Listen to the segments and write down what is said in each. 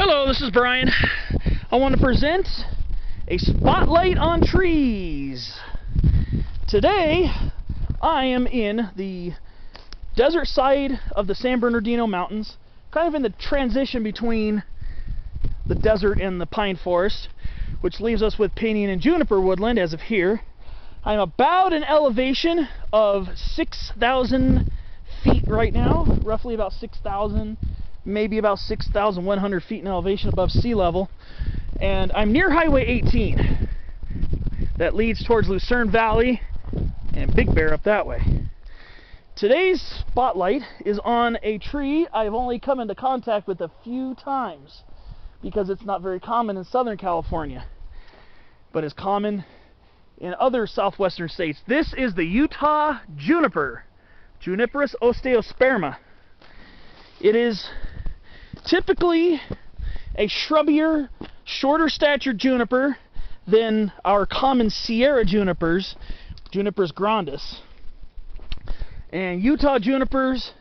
Hello, this is Brian. I want to present a spotlight on trees. Today, I am in the desert side of the San Bernardino Mountains, kind of in the transition between the desert and the pine forest, which leaves us with pinyon and juniper woodland as of here. I'm about an elevation of 6,000 feet right now, roughly about 6,000, maybe about 6,100 feet in elevation above sea level, and I'm near Highway 18 that leads towards Lucerne Valley and Big Bear up that way. Today's spotlight is on a tree I've only come into contact with a few times because it's not very common in Southern California, but is common in other southwestern states. This is the Utah Juniper, Juniperus osteosperma. It is typically a shrubbier, shorter statured juniper than our common Sierra junipers, Juniperus grandis. And Utah junipers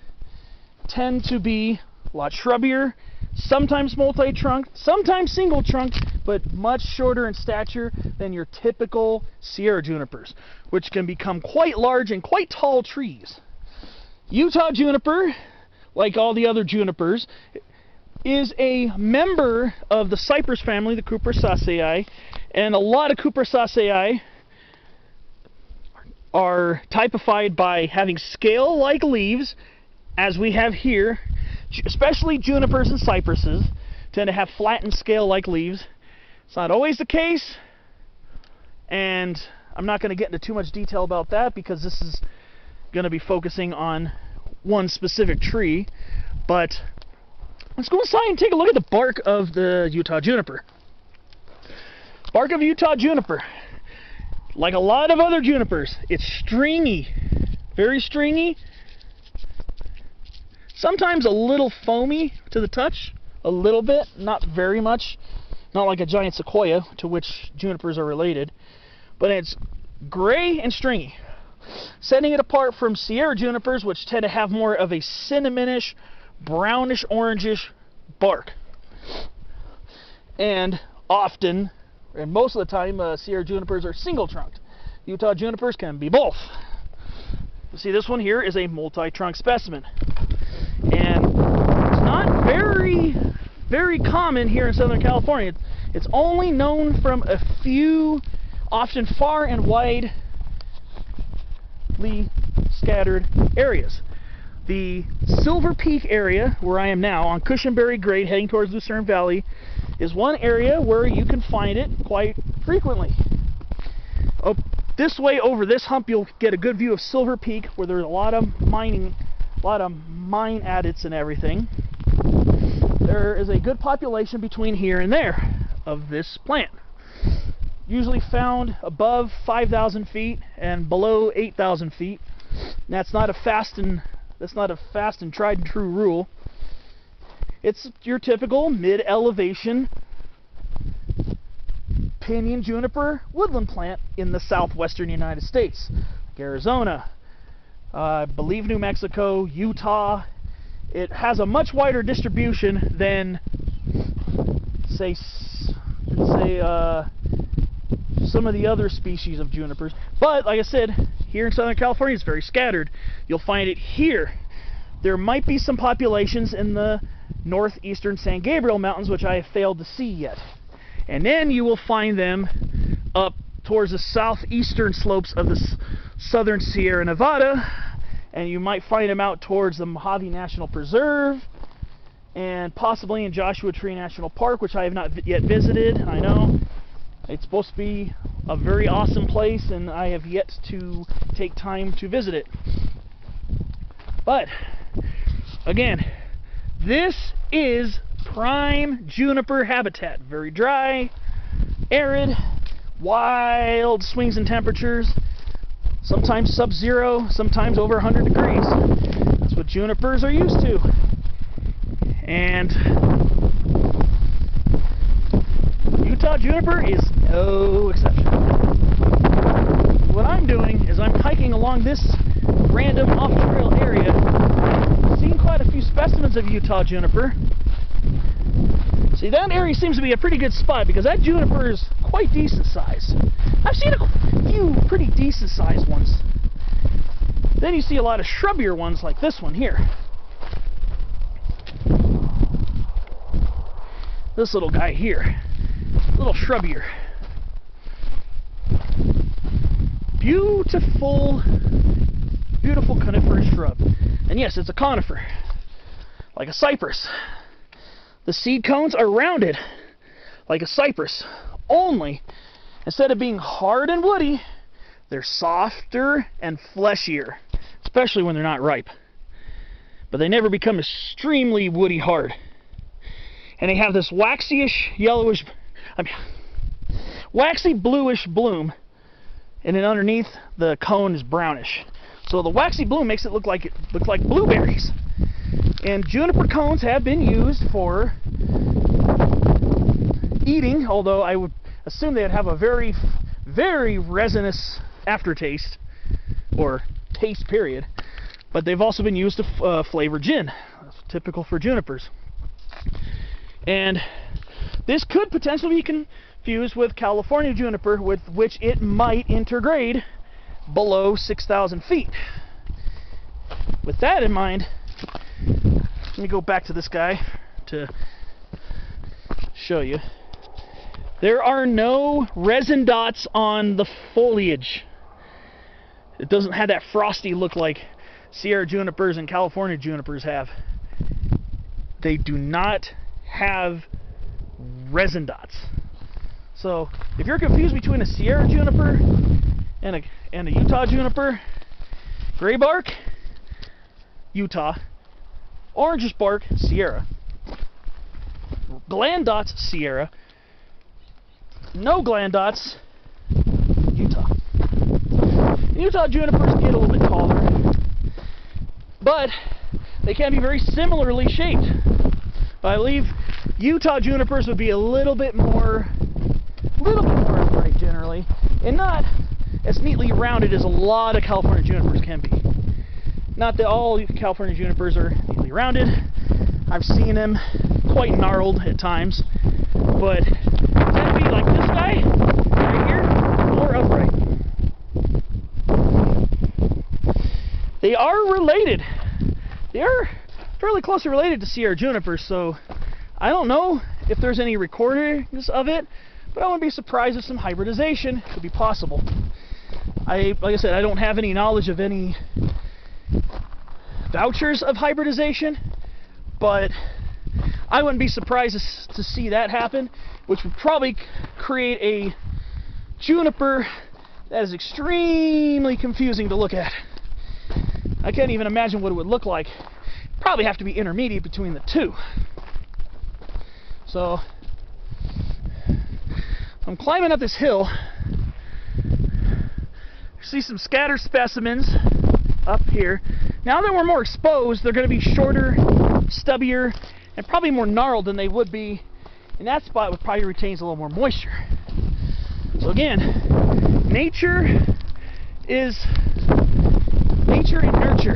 tend to be a lot shrubbier, sometimes multi-trunk, sometimes single trunk, but much shorter in stature than your typical Sierra junipers, which can become quite large and quite tall trees. Utah juniper, like all the other junipers, is a member of the Cypress family, the Cupressaceae, and a lot of Cupressaceae are typified by having scale-like leaves, as we have here. Especially junipers and cypresses tend to have flattened scale-like leaves. It's not always the case, and I'm not going to get into too much detail about that because this is going to be focusing on one specific tree. But let's go inside and take a look at the bark of the Utah juniper. Bark of Utah juniper, like a lot of other junipers, it's stringy, very stringy. Sometimes a little foamy to the touch, a little bit, not very much, not like a giant sequoia, to which junipers are related, but it's gray and stringy, setting it apart from Sierra junipers, which tend to have more of a cinnamonish, brownish, orangish bark. And often, and most of the time, Sierra junipers are single trunked. Utah junipers can be both. You see, this one here is a multi-trunk specimen. And it's not very common here in Southern California. It's only known from a few, often far and widely scattered areas. The Silver Peak area, where I am now, on Cushionberry Grade heading towards Lucerne Valley, is one area where you can find it quite frequently. Up this way over this hump, you'll get a good view of Silver Peak, where there's a lot of mine adits and everything. There is a good population between here and there of this plant. Usually found above 5,000 feet and below 8,000 feet. And that's not a fast and tried and true rule. It's your typical mid-elevation pinyon juniper woodland plant in the southwestern United States, like Arizona, I believe New Mexico, Utah. It has a much wider distribution than, say some of the other species of junipers. But like I said, here in Southern California, it's very scattered. You'll find it here. There might be some populations in the northeastern San Gabriel Mountains, which I have failed to see yet. And then you will find them up towards the southeastern slopes of the southern Sierra Nevada, and you might find them out towards the Mojave National Preserve, and possibly in Joshua Tree National Park, which I have not yet visited. I know it's supposed to be a very awesome place, and I have yet to take time to visit it. But again, this is prime juniper habitat. Very dry, arid, wild swings in temperatures, sometimes sub-zero, sometimes over 100 degrees. That's what junipers are used to. And Utah juniper is no exception. What I'm doing is I'm hiking along this random off-trail area, seeing quite a few specimens of Utah juniper. See, that area seems to be a pretty good spot because that juniper is quite decent size. I've seen a few pretty decent sized ones. Then you see a lot of shrubbier ones like this one here. This little guy here, a little shrubbier. Beautiful, beautiful coniferous shrub. And yes, it's a conifer, like a cypress. The seed cones are rounded, like a cypress, only instead of being hard and woody, they're softer and fleshier, especially when they're not ripe. But they never become extremely woody hard. And they have this waxy-ish, yellowish, waxy bluish bloom, and then underneath the cone is brownish. So the waxy bloom makes it look like blueberries. And juniper cones have been used for eating, although I would assume they'd have a very, very resinous aftertaste, or taste period. But they've also been used to flavor gin. That's typical for junipers. And this could potentially be confused with California juniper, with which it might intergrade below 6,000 feet. With that in mind, let me go back to this guy to show you. There are no resin dots on the foliage. It doesn't have that frosty look like Sierra junipers and California junipers have. They do not have resin dots. So if you're confused between a Sierra juniper and a Utah juniper, gray bark, Utah, orangish bark, Sierra, gland dots, Sierra, no gland dots, Utah. Utah junipers get a little bit taller, but they can be very similarly shaped. I believe Utah junipers would be a little bit more upright generally, and not as neatly rounded as a lot of California junipers can be. Not that all California junipers are neatly rounded. I've seen them quite gnarled at times, but they tend to be like this guy right here, more upright. They are related. They are fairly closely related to Sierra junipers, so I don't know if there's any recordings of it, but I wouldn't be surprised if some hybridization could be possible. Like I said, I don't have any knowledge of any vouchers of hybridization, but I wouldn't be surprised to see that happen, which would probably create a juniper that is extremely confusing to look at. I can't even imagine what it would look like. Probably have to be intermediate between the two. So I'm climbing up this hill. See some scattered specimens up here. Now that we're more exposed, they're going to be shorter, stubbier, and probably more gnarled than they would be in that spot, which probably retains a little more moisture. So again, nature and nurture,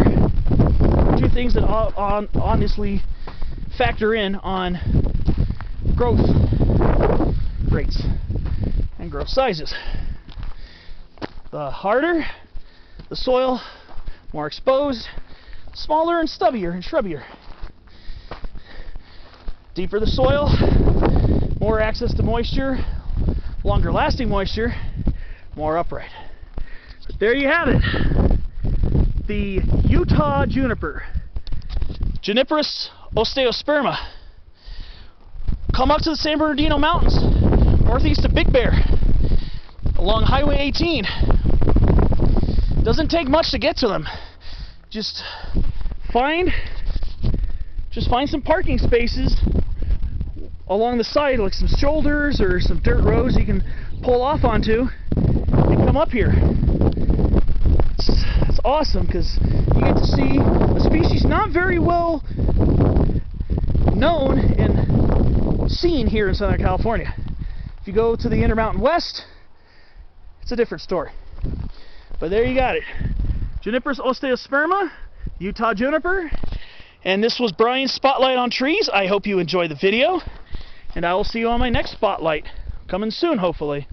two things that honestly factor in on growth rates and growth sizes. The harder the soil, more exposed, smaller and stubbier and shrubbier. Deeper the soil, more access to moisture, longer lasting moisture, more upright. But there you have it. The Utah juniper, Juniperus osteosperma. Come up to the San Bernardino Mountains, northeast of Big Bear, along Highway 18. Doesn't take much to get to them. Just find some parking spaces along the side, like some shoulders or some dirt roads you can pull off onto and come up here. It's awesome because you get to see a species not very well known and seen here in Southern California. If you go to the Intermountain West, it's a different story. But there you got it. Juniperus osteosperma, Utah juniper. And this was Brian's Spotlight on Trees. I hope you enjoyed the video. And I will see you on my next spotlight, coming soon, hopefully.